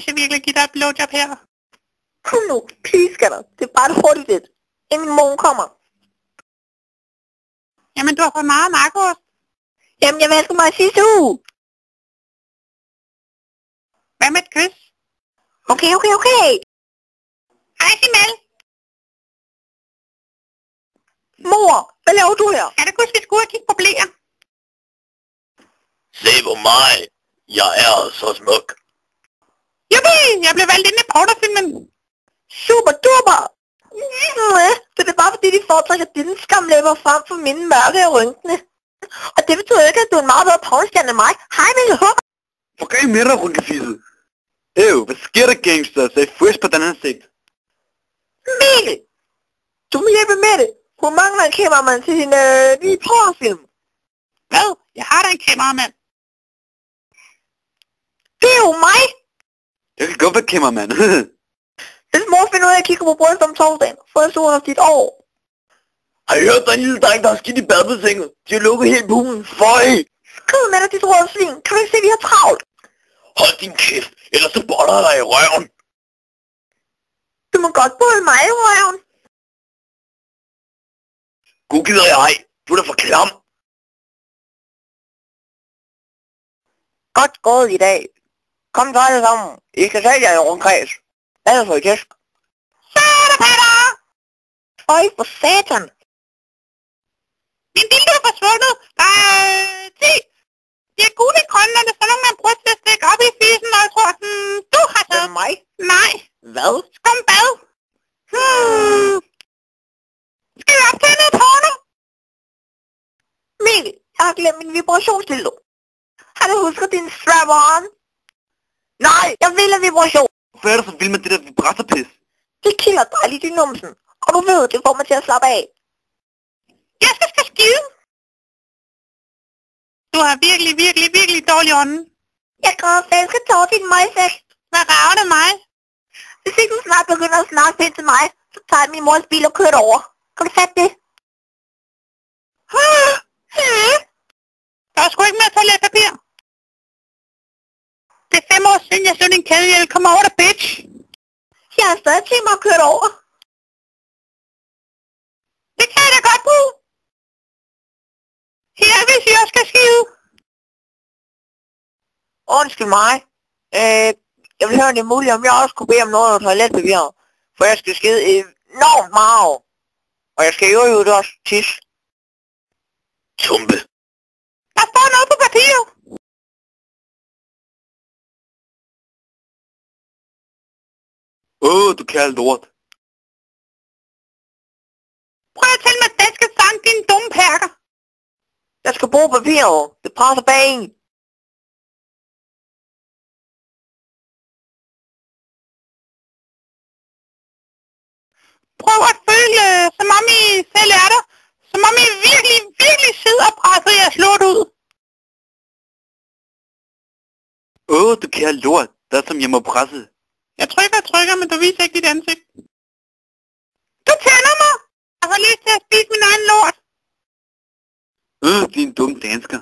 hvis jeg virkelig giver dig et blowjob her? Kom nu, please, skatter. Det er bare hurtigt lidt, inden min mor kommer. Jamen, du har fået meget narkost. Jamen, jeg vasker mig sidste uge. Hvad med et kys? Okay. Hej, Simel. Mor, hvad laver du her? Er det kus, vi skulle kigge på blæer? Se på mig. Jeg er så smuk. Jubi, jeg blev valgt ind i porterfilmen. Super duper. Det er bare fordi, de foretrækker dine skamlæber frem for mine mørke og rynkende. Og det betyder ikke, at du er en meget bedre pornostjerne end mig. Hej, Mikkel H. Hvor gør I med dig, runkefisset? Hvad sker der, gangster? Sagde frisk på den ansigt. Mikkel, du må hjælpe med det. Hvor mangler en kameramand til sin nye pornofilm? Hvad? Jeg har da en kameramand. Det er jo mig. Jeg kan godt være kameramand. Hvis mor finder ud af at kigge på brystet om torsdagen, får jeg så dit år. Har I hørt, der er en lille dreng, der har skidt i badebassinet? De har lukket helt bulen. Føj! Skrid med dig, dit rådsvin. Kan du ikke se, at vi har travlt? Hold din kæft, ellers så boller jeg dig i røven. Du må godt beholde mig i røven. God gider jeg ej. Du er da for klam. Godt gået i dag. Kom så alle sammen. I skal tage jer i rundkreds. Ellers får I tæsk. Så er der, Peter! Øj, for satan. Min dildo er forsvundet. Der er 10. De er gule i grønne, og det er sådan nogle, man bruger til at stikke op i fisen, og jeg tror, du har Det er taget. mig. Nej, Hvad? skumbad. Skal vi optage noget porno? Mikkel, jeg har glemt min vibrationsdildo. Har du husket din strap-on? Nej, jeg vil have vibration. Hvad er der så vild med det der vibratorpis? Det kilder dejligt i numsen. Og du ved, det får mig til at slappe af. Jeg skal skide. Du har virkelig dårlig ånden. Jeg græder falske tårer til din majfest. Hvad rager det mig? Hvis ikke du snart begynder at snakke pænt til mig, så tager jeg min mors bil og kører over. Kan du fatte det? Der er sgu ikke mere toiletpapir. Det er 5 år siden, jeg slog din kæde ihjel. Kom over der, bitch. Jeg har stadig tænkt mig at køre over. Det kan jeg da godt bruge. Her, hvis jeg skal skide. Undskyld mig. Jeg vil høre, det er muligt, om jeg også kunne bede om noget af toiletpapir. For jeg skal skide enormt meget. Og jeg skal jo også tisse. Tumpe. Der står noget på papiret. Du kære lort. Prøv at tælle med danske sang, din dumme perker. Jeg skal bruge papiret. Det presser bag en. Prøv at føle, som om I selv er der. Som om I virkelig sidder og presser jeres lort ud. Du kære lort. Der er som jeg må presse. Jeg trykker, men du viser ikke dit ansigt. Du tænder mig! Jeg har lyst til at spise min egen lort. Din dumme dansker.